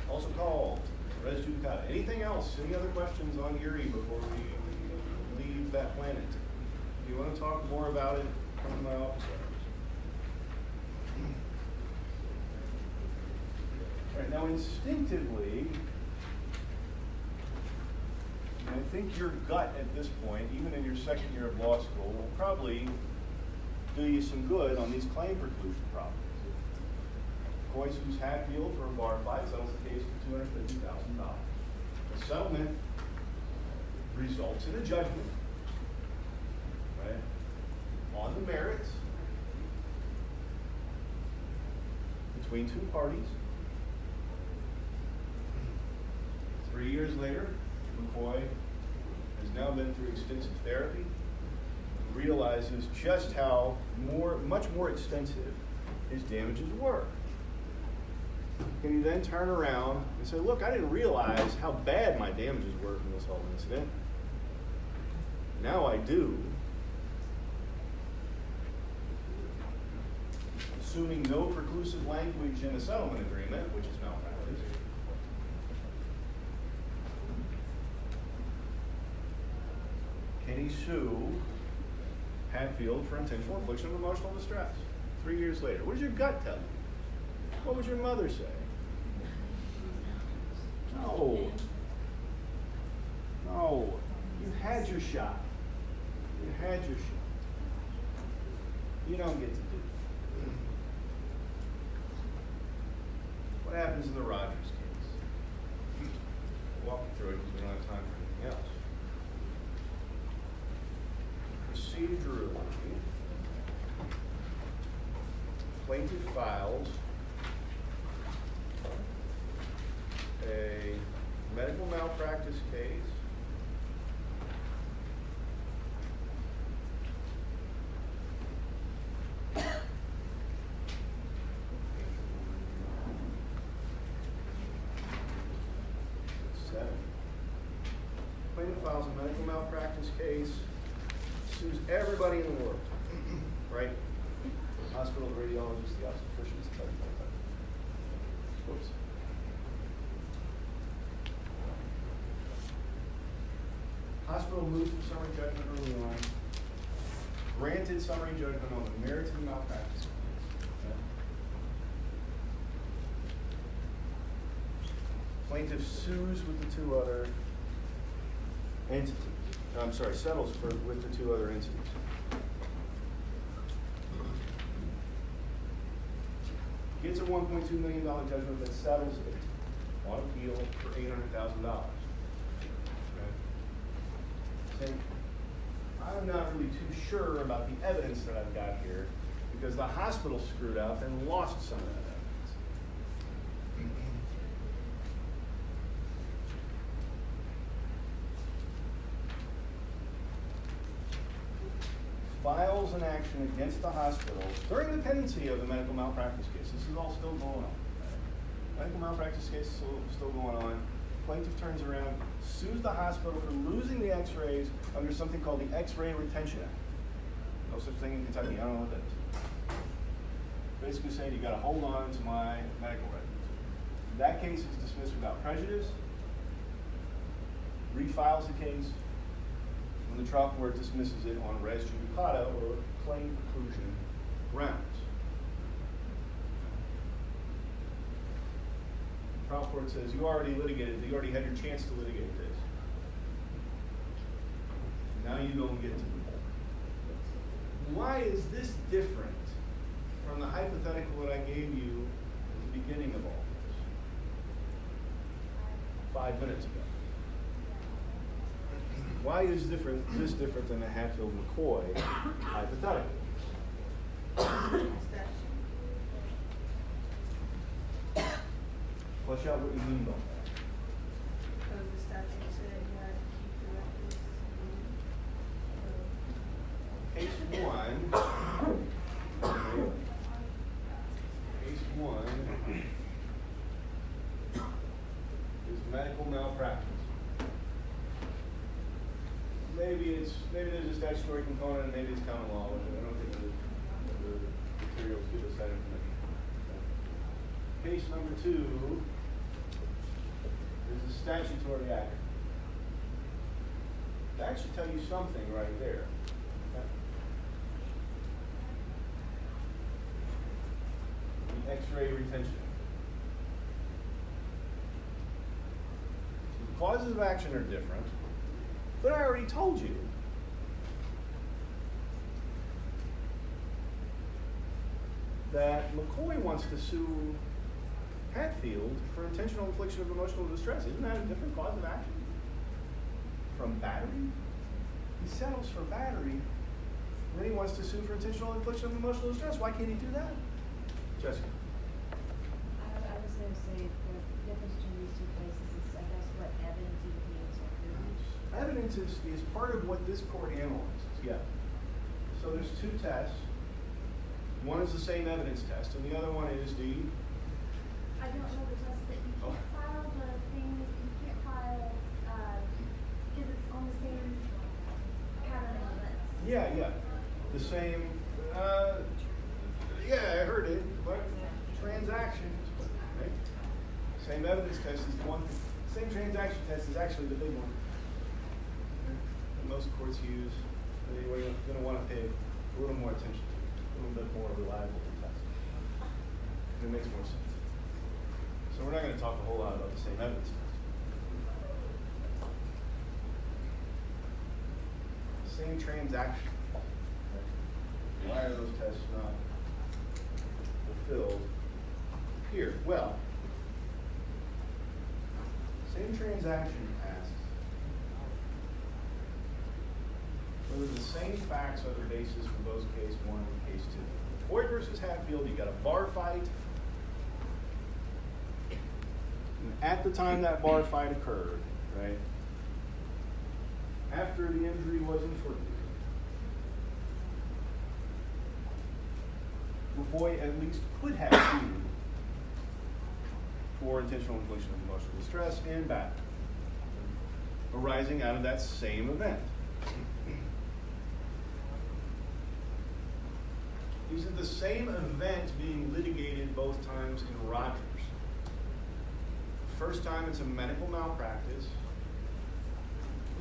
Also called res judicata. Anything else? Any other questions on Erie before we leave that planet? If you want to talk more about it, come to my office hours. All right, now instinctively, I think your gut at this point, even in your second year of law school, will probably do you some good on these claim preclusion problems. McCoy sues Hatfield for a bar fight, settles the case for $250,000. The settlement results in a judgment, right, on the merits between two parties. 3 years later, McCoy has now been through extensive therapy, realizes just how much more extensive his damages were. Can you then turn around and say, look, I didn't realize how bad my damages were from this whole incident. Now I do. Assuming no preclusive language in a settlement agreement, which is malpractice. Can he sue Hatfield for intentional infliction of emotional distress? 3 years later. What does your gut tell you? What would your mother say? No. No. You had your shot. You had your shot. You don't get to do it. What happens in the Rogers case? We'll walk you through it because we don't have time for anything else. Procedurally, plaintiff files a medical malpractice case Plaintiff files a medical malpractice case, sues everybody in the world, right? The hospital, the radiologist, the obstetricians, whoops. Hospital moved for summary judgment early on, granted summary judgment on the merits of the malpractice case. Plaintiff sues with the two other entities. Settles with the two other entities. Gets a $1.2 million judgment that settles it on appeal for $800,000. Saying, I'm not really too sure about the evidence that I've got here because the hospital screwed up and lost some of that evidence. Files an action against the hospital during the pendency of the medical malpractice case. This is all still going on. Medical malpractice case is still going on. Plaintiff turns around, sues the hospital for losing the x-rays under something called the X-ray Retention Act. No such thing in Kentucky. I don't know what that is. Basically saying you got to hold on to my medical records. That case is dismissed without prejudice. Refiles the case. And the trial court dismisses it on res judicata or claim preclusion grounds. The trial court says you already had your chance to litigate this. Now you don't get to do that. why is this different from the hypothetical that I gave you at the beginning of all this? 5 minutes ago. Why is this different than the Hatfield-McCoy hypothetical? Flesh out what you mean by that. Because the statute said you had to keep the records. Case one is medical malpractice. Maybe there's a statutory component, and maybe it's common law. I don't think the materials give us that information. Case number 2 is a statutory act. That should tell you something right there. The X-ray retention. So the causes of action are different, but I already told you that McCoy wants to sue Hatfield for intentional infliction of emotional distress. Isn't that a different cause of action from battery? He settles for battery, and then he wants to sue for intentional infliction of emotional distress. Why can't he do that? Jessica. I was going to say the difference between these two cases is, I guess, what evidence you would need to prove. Evidence is part of what this court analyzes, yeah. So there's 2 tests. One is the same evidence test, and the other one is the... I don't know the test, but you Oh. can't file the thing, you can't file, because it's on the same pattern of events. Yeah. The same, yeah, I heard it, but transactions, right? Same evidence test is the one, same transaction test is actually the big one. That most courts use, you're going to want to pay a little more attention to, a little bit more reliable test. And it makes more sense. So we're not going to talk a whole lot about the same evidence test. Same transaction. Why are those tests not fulfilled here? Well, same transaction asks whether the same facts are the basis for both case 1 and case 2. Boyd versus Hatfield, you got a bar fight. And at the time that bar fight occurred, right, after the injury was inflicted, the boy at least could have sued for intentional infliction of emotional distress and battery, arising out of that same event. These are the same event being litigated both times in Rogers. The first time it's a medical malpractice.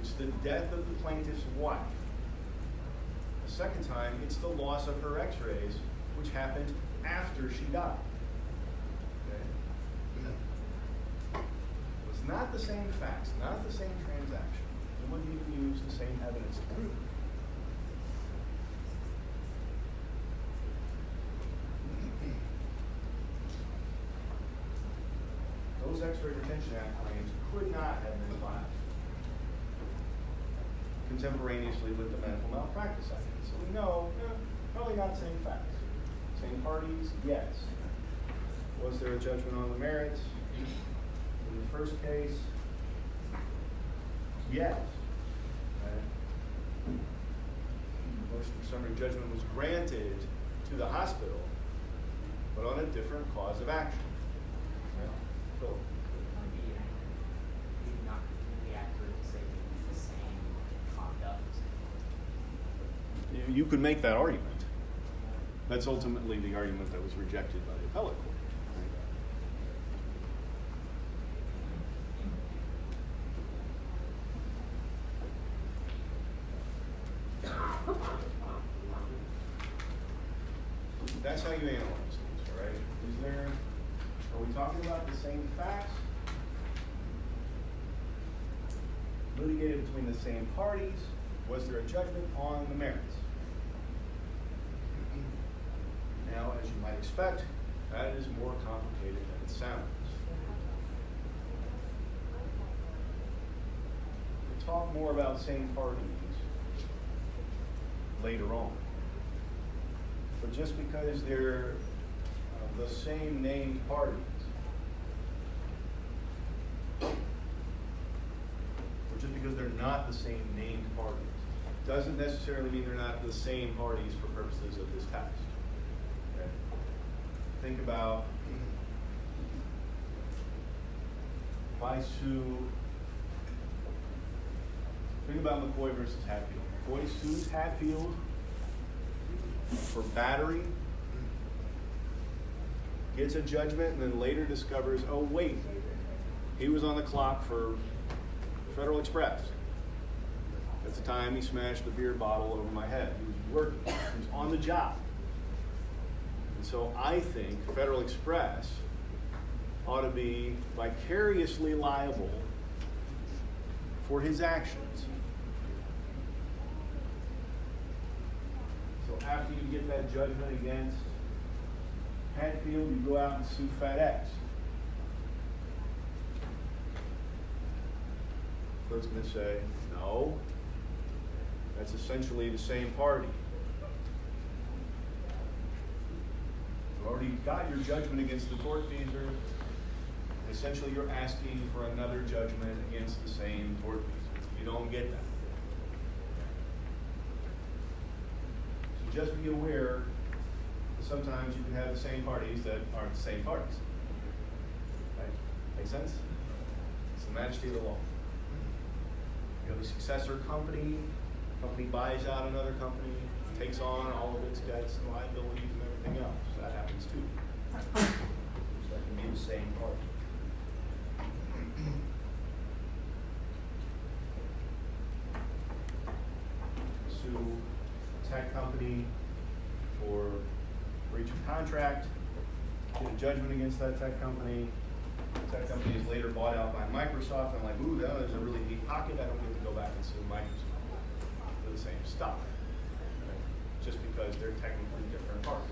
It's the death of the plaintiff's wife. The second time, it's the loss of her x-rays, which happened after she died. Okay? It's not the same facts, not the same transaction. You wouldn't even use the same evidence to prove it. Those X-ray retention act claims could not have been filed contemporaneously with the medical malpractice act. So we know, probably not the same facts. Same parties, yes. Was there a judgment on the merits in the first case? Yes. Right. Motion for summary judgment was granted to the hospital, but on a different cause of action. Right. So, Maybe not completely accurate to say that it's the same conduct. you could make that argument. That's ultimately the argument that was rejected by the appellate court. That's how you analyze things, all right? Are we talking about the same facts? Litigated between the same parties? Was there a judgment on the merits? Now, as you might expect, that is more complicated than it sounds. We'll talk more about same parties later on. But just because they're the same named parties, or just because they're not the same named parties, doesn't necessarily mean they're not the same parties for purposes of this text. Okay? Think about if I sue. Think about McCoy versus Hatfield. McCoy sues Hatfield for battery, gets a judgment, and then later discovers, oh wait, he was on the clock for Federal Express. At the time he smashed the beer bottle over my head. He was working. He was on the job. And so I think Federal Express ought to be vicariously liable for his actions. So after you get that judgment against Hatfield, you go out and sue FedEx. Court's going to say, no, that's essentially the same party. You've already got your judgment against the tortfeasor. Essentially, you're asking for another judgment against the same tortfeasor. You don't get that. So just be aware that sometimes you can have the same parties that aren't the same parties. Right? Make sense? It's the majesty of the law. You have a successor company. Company buys out another company, takes on all of its debts and liabilities and everything else. That happens too. So that can be the same party. Sue a tech company for breach of contract, get a judgment against that tech company. The tech company is later bought out by Microsoft. I'm like, ooh, that is a really deep pocket. I don't get to go back and sue Microsoft for the same stuff. Right? Just because they're technically different parties.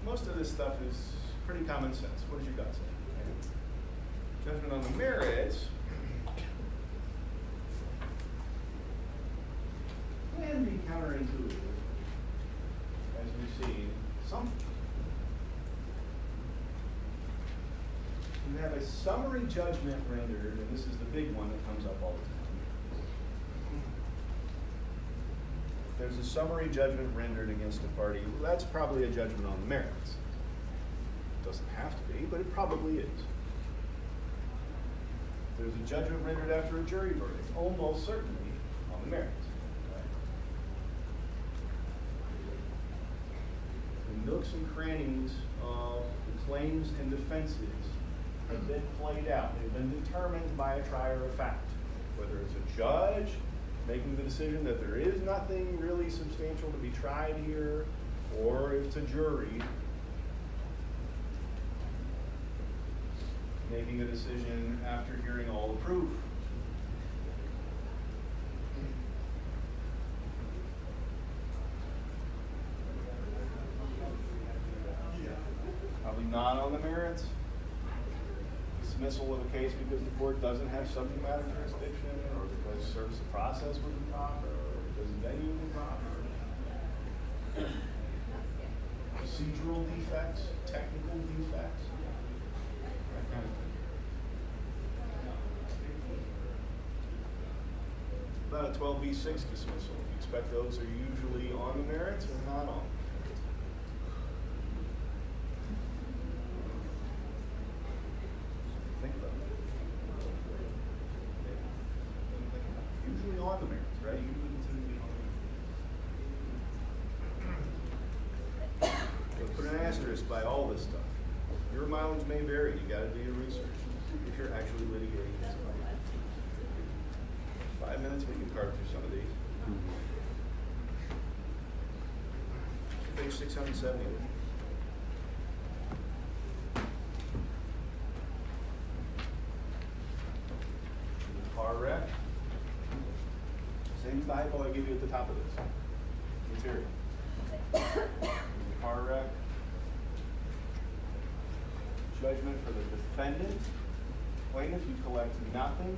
Most of this stuff is pretty common sense. What does your gut say? Right? Judgment on the merits can be counterintuitive, as we see some. You have a summary judgment rendered, and this is the big one that comes up all the time. There's a summary judgment rendered against a party. Well, that's probably a judgment on the merits. It doesn't have to be, but it probably is. There's a judgment rendered after a jury verdict, almost certainly on the merits. Right? The nooks and crannies of the claims and defenses have been played out. They've been determined by a trier of fact. Whether it's a judge making the decision that there is nothing really substantial to be tried here, or if it's a jury making a decision after hearing all the proof. Probably not on the merits. Dismissal of a case because the court doesn't have subject matter jurisdiction, or because service of process was improper, or because venue was improper. Procedural defects, technical defects, that kind of thing. About a 12b6 dismissal. You expect those are usually on the merits or not on? Think about it. Usually on the merits, right? Usually considered to be on the merits. So put an asterisk by all this stuff. Your mileage may vary. You got to do your research if you're actually litigating this. 5 minutes, we can carve through some of these. Page 670. Car wreck. Same as the hypo I gave you at the top of this. Material. Car wreck. Judgment for the defendant. Plaintiff, you collect nothing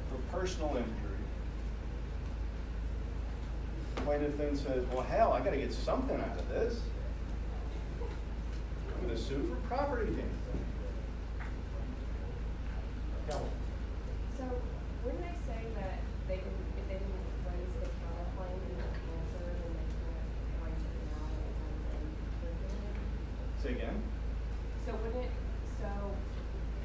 for personal injury. Plaintiff then says, well, hell, I gotta get something out of this. I'm gonna sue for property damage. Kelly. So, wouldn't they say that they can, if they didn't raise the counterclaim in the answer, then they can't raise it now and Say again? So wouldn't, so,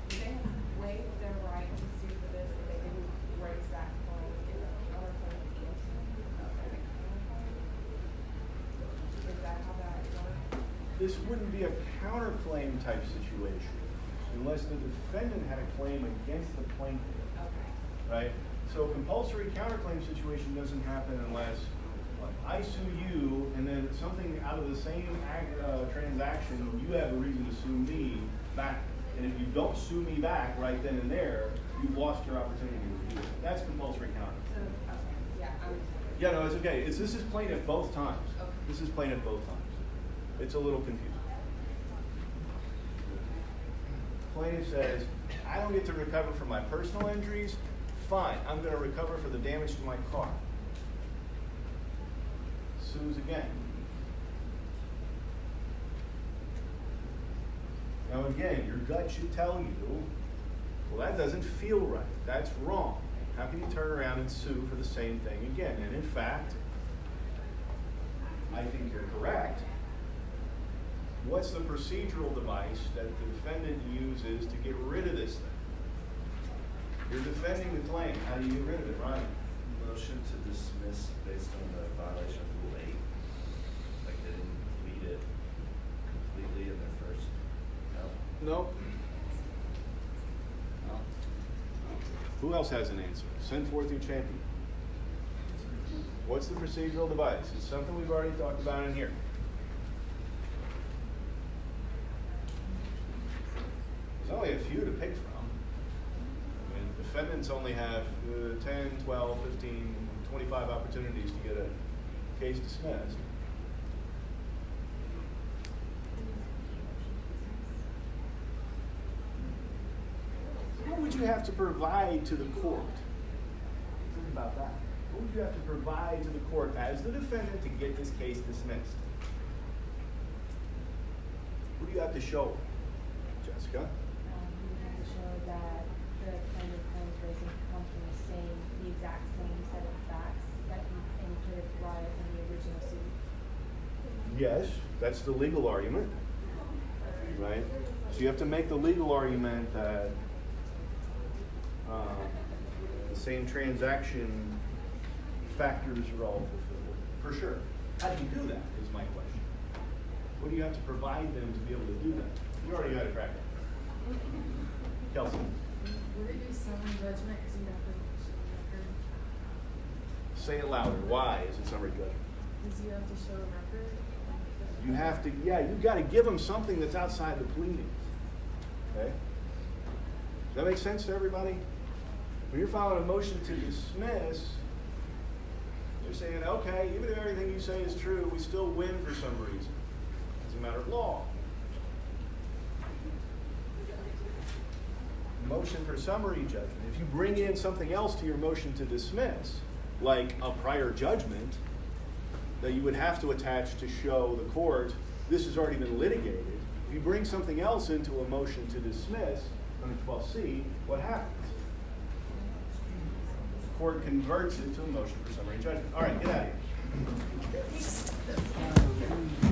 would they have waived their right to sue for this if they didn't raise that claim in the counterclaim answer? As a counterclaim? Is that how that works? This wouldn't be a counterclaim type situation unless the defendant had a claim against the plaintiff, Okay. right? So a compulsory counterclaim situation doesn't happen unless like, I sue you and then something out of the same transaction, you have a reason to sue me back. And if you don't sue me back right then and there, you've lost your opportunity to review it. That's compulsory counterclaim. So, okay, yeah, Yeah, no, it's okay. This is plaintiff both times. Okay. This is plaintiff both times. It's a little confusing. Plaintiff says, I don't get to recover for my personal injuries. Fine, I'm going to recover for the damage to my car. Sues again. Now again, your gut should tell you, well, that doesn't feel right. That's wrong. How can you turn around and sue for the same thing again? And in fact, I think you're correct. What's the procedural device that the defendant uses to get rid of this thing? You're defending the claim. How do you get rid of it, Ryan? Motion to dismiss based on the violation of Rule 8. Like they didn't read it completely in their first. Nope. No. Who else has an answer? Send forth your champion. What's the procedural device? It's something we've already talked about in here. There's only a few to pick from. I mean, defendants only have 10, 12, 15, 25 opportunities to get a case dismissed. What would you have to provide to the court? Think about that. What would you have to provide to the court as the defendant to get this case dismissed? What do you have to show, Jessica? You have to show that the kind of claims raising comes from the exact same set of facts that you could apply in the original suit. Yes, that's the legal argument, right? So you have to make the legal argument that the same transaction factors are all fulfilled. For sure. How do you do that is my question. What do you have to provide them to be able to do that? You already got a crack at it. Kelsey. Would it be summary judgment because you have to show a record? Say it louder. Why is it summary judgment? Because you have to show a record? You have to, yeah, you got to give them something that's outside the pleadings. Okay? Does that make sense to everybody? When you're filing a motion to dismiss, you're saying, okay, even if everything you say is true, we still win for some reason. It's a matter of law. Motion for summary judgment. If you bring in something else to your motion to dismiss, like a prior judgment, that you would have to attach to show the court this has already been litigated. If you bring something else into a motion to dismiss under 12C, what happens? The court converts it to a motion for summary judgment. All right, get out of here.